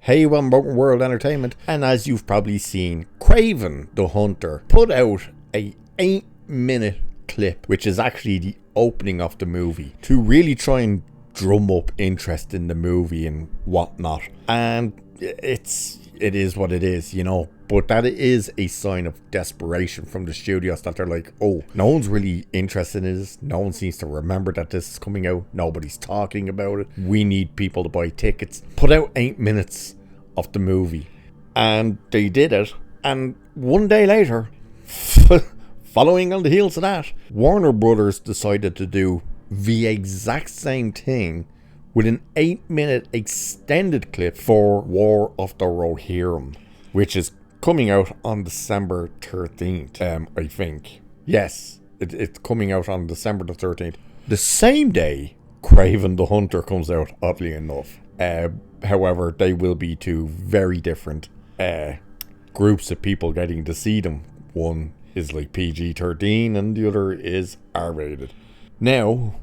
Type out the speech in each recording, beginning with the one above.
Hey, one World Entertainment, and as you've probably seen, KRAVEN the Hunter put out a 8-minute clip, which is actually the opening of the movie, to really try and drum up interest in the movie and whatnot. And it is what it is, you know. But that is a sign of desperation from the studios, that they're like, oh, no one's really interested in this. No one seems to remember that this is coming out. Nobody's talking about it. We need people to buy tickets. Put out 8 minutes of the movie. And they did it. And one day later, following on the heels of that, Warner Brothers decided to do the exact same thing with an 8-minute extended clip for War of the Rohirrim, which is coming out on December 13th, I think. Yes, it's coming out on December the 13th. The same day KRAVEN the Hunter comes out, oddly enough. However, they will be two very different groups of people getting to see them. One is like PG-13 and the other is R-rated. Now,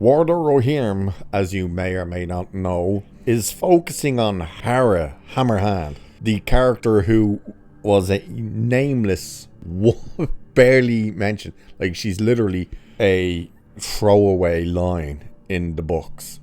War of the Rohirrim, as you may or may not know, is focusing on Hera Hammerhand, the character who was a nameless, barely mentioned. Like, she's literally a throwaway line in the books.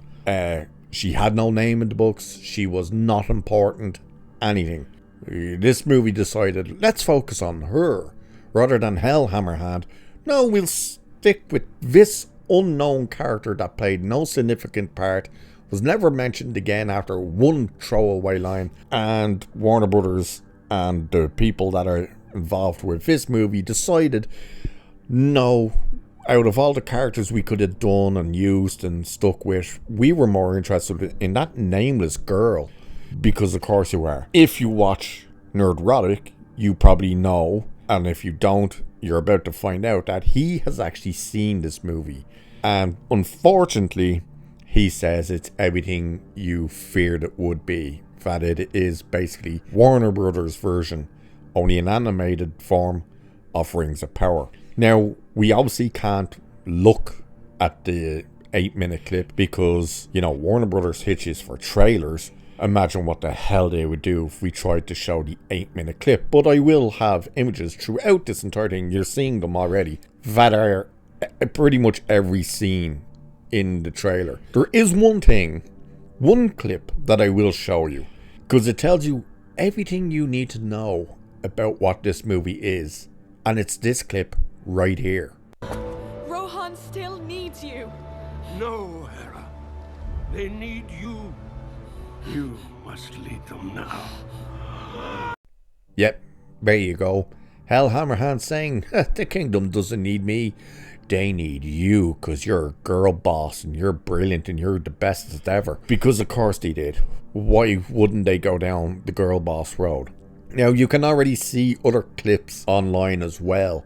She had no name in the books. She was not important, anything. This movie decided, let's focus on her rather than Hell Hammerhand. No, we'll stick with this unknown character that played no significant part, was never mentioned again after one throwaway line. And Warner Brothers and the people that are involved with this movie decided, no, out of all the characters we could have done and used and stuck with, we were more interested in that nameless girl. Because of course you are. If you watch Nerdrotic, you probably know, and if you don't, you're about to find out that he has actually seen this movie. And unfortunately, he says it's everything you feared it would be. That it is basically Warner Brothers' version, only an animated form of Rings of Power. Now, we obviously can't look at the 8-minute clip because, you know, Warner Brothers hitches for trailers. Imagine what the hell they would do if we tried to show the 8-minute clip. But I will have images throughout this entire thing. You're seeing them already. That are pretty much every scene in the trailer. There is one clip that I will show you, because it tells you everything you need to know about what this movie is. And it's this clip right here. Rohan still needs you. No, Hera. They need you. You must lead them now. Yep, there you go. Hell Hammerhand saying, the kingdom doesn't need me. They need you, because you're a girl boss and you're brilliant and you're the bestest ever. Because of course they did. Why wouldn't they go down the girl boss road? Now, you can already see other clips online as well.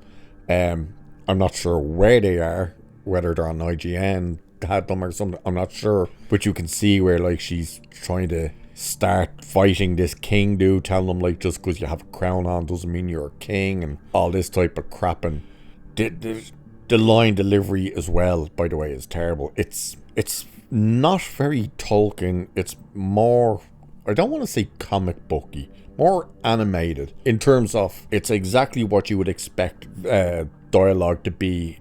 I'm not sure where they are, whether they're on IGN, had them or something, I'm not sure. But you can see where, like, she's trying to start fighting this king dude, telling him, like, just because you have a crown on doesn't mean you're a king, and all this type of crap. And the line delivery as well, by the way, is terrible. It's not very Tolkien. It's more, I don't want to say comic booky, more animated, in terms of it's exactly what you would expect dialogue to be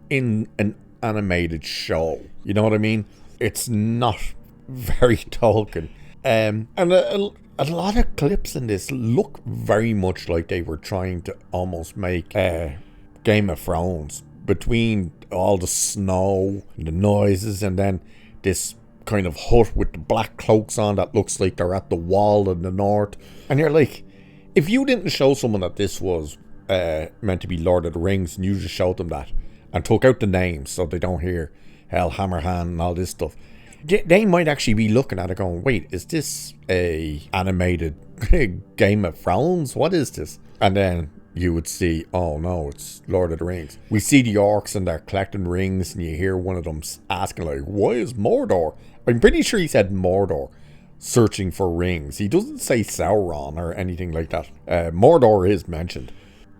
in an animated show. You know what I mean? It's not very Tolkien. And a lot of clips in this look very much like they were trying to almost make Game of Thrones, between all the snow and the noises, and then this kind of hut with the black cloaks on that looks like they're at the wall in the north. And you're like, if you didn't show someone that this was meant to be Lord of the Rings, and you just showed them that and took out the names so they don't hear Hell Hammerhand and all this stuff, they might actually be looking at it going, wait, is this a animated Game of Thrones? What is this? And then you would see, oh no, it's Lord of the Rings. We see the orcs and they're collecting rings, and you hear one of them asking, like, why is Mordor? I'm pretty sure he said Mordor searching for rings. He doesn't say Sauron or anything like that. Mordor is mentioned.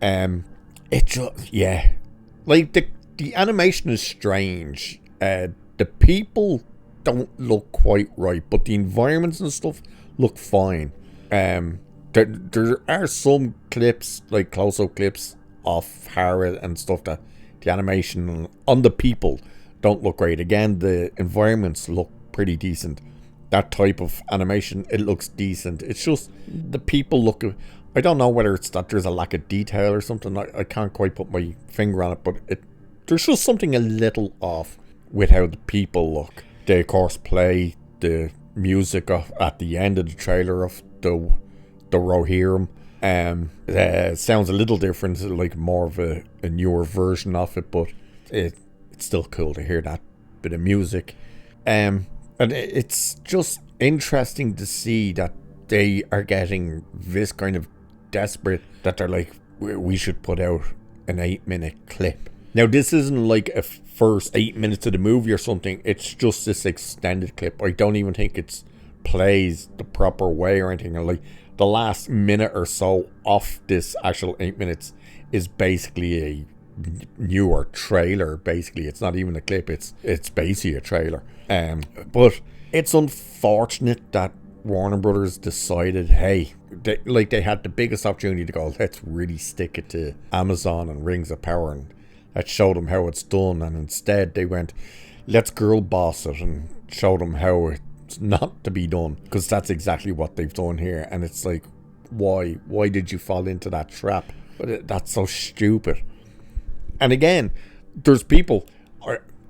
It just, yeah, like the animation is strange. The people don't look quite right, but the environments and stuff look fine. There are some clips, like close-up clips of Hera and stuff, that the animation on the people don't look great. Again, the environments look pretty decent. That type of animation, it looks decent. It's just the people look... I don't know whether it's that there's a lack of detail or something. I can't quite put my finger on it, but there's just something a little off with how the people look. They, of course, play the music at the end of the trailer of the Rohirrim. It sounds a little different, like more of a newer version of it, but it's still cool to hear that bit of music. And it's just interesting to see that they are getting this kind of desperate, that they're like, we should put out an 8-minute clip. Now, this isn't like a first 8 minutes of the movie or something. It's just this extended clip. I don't even think it's plays the proper way or anything. Like, the last minute or so of this actual 8 minutes is basically a newer trailer. Basically, it's not even a clip. It's basically a trailer. But it's unfortunate that Warner Brothers decided, hey, they had the biggest opportunity to go, let's really stick it to Amazon and Rings of Power, and let's show them how it's done. And instead they went, let's girl boss it and show them how it's not to be done, because that's exactly what they've done here. And it's like, why did you fall into that trap? But that's so stupid. And again, there's people,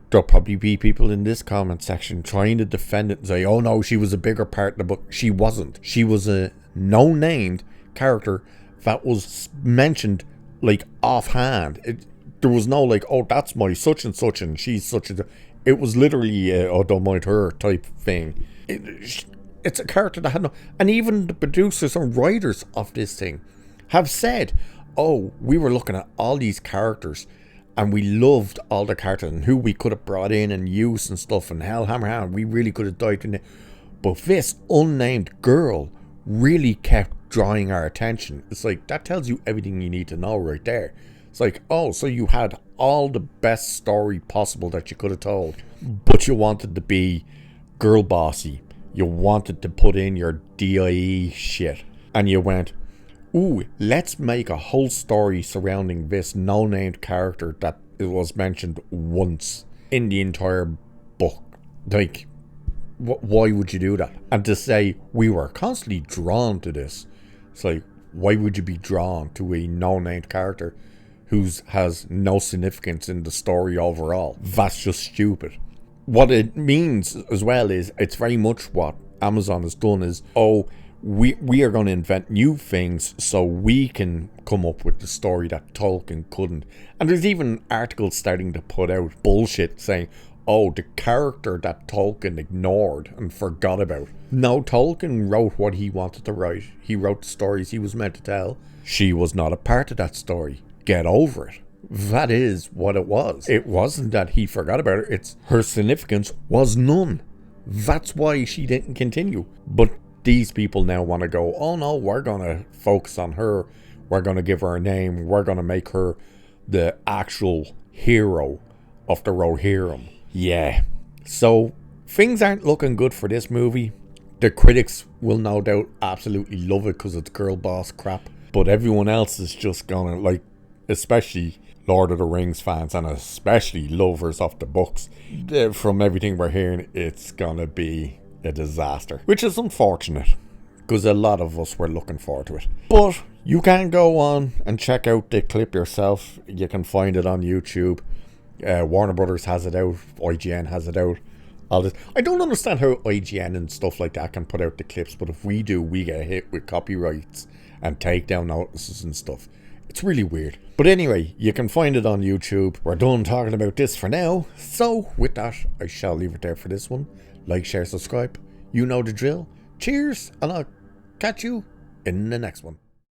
there'll probably be people in this comment section trying to defend it and say, oh no, she was a bigger part of the book. She wasn't. She was a no-named character that was mentioned like offhand. There was no like, oh, that's my such and such and she's such and... It was literally oh, don't mind her type thing. It's a character that had no... And even the producers and writers of this thing have said, oh, we were looking at all these characters and we loved all the characters and who we could have brought in and used and stuff, and Hellhammer, we really could have dived in it. But this unnamed girl really kept drawing our attention. It's like, that tells you everything you need to know right there. It's like, oh, so you had all the best story possible that you could have told, but you wanted to be girl bossy. You wanted to put in your DIE shit. And you went, ooh, let's make a whole story surrounding this no-named character that it was mentioned once in the entire book. Like, why would you do that? And to say, we were constantly drawn to this. It's like, why would you be drawn to a no-named character who has no significance in the story overall? That's just stupid. What it means as well is, it's very much what Amazon has done is, oh, we are going to invent new things so we can come up with the story that Tolkien couldn't. And there's even articles starting to put out bullshit saying, oh, the character that Tolkien ignored and forgot about. No, Tolkien wrote what he wanted to write. He wrote the stories he was meant to tell. She was not a part of that story. Get over it. That is what it was. It wasn't that he forgot about her. It's her significance was none. That's why she didn't continue. But these people now want to go, oh no, we're going to focus on her. We're going to give her a name. We're going to make her the actual hero of the Rohirrim. Yeah. So things aren't looking good for this movie. The critics will no doubt absolutely love it because it's girl boss crap. But everyone else is just going to, like, especially Lord of the Rings fans and especially lovers of the books, from everything we're hearing, it's going to be a disaster, which is unfortunate because a lot of us were looking forward to it. But you can go on and check out the clip yourself. You can find it on YouTube. Warner Brothers has it out. IGN has it out. All this. I don't understand how IGN and stuff like that can put out the clips, but if we do, we get hit with copyrights and takedown notices and stuff. It's really weird. But anyway, you can find it on YouTube. We're done talking about this for now. So with that, I shall leave it there for this one. Like, share, subscribe. You know the drill. Cheers, and I'll catch you in the next one.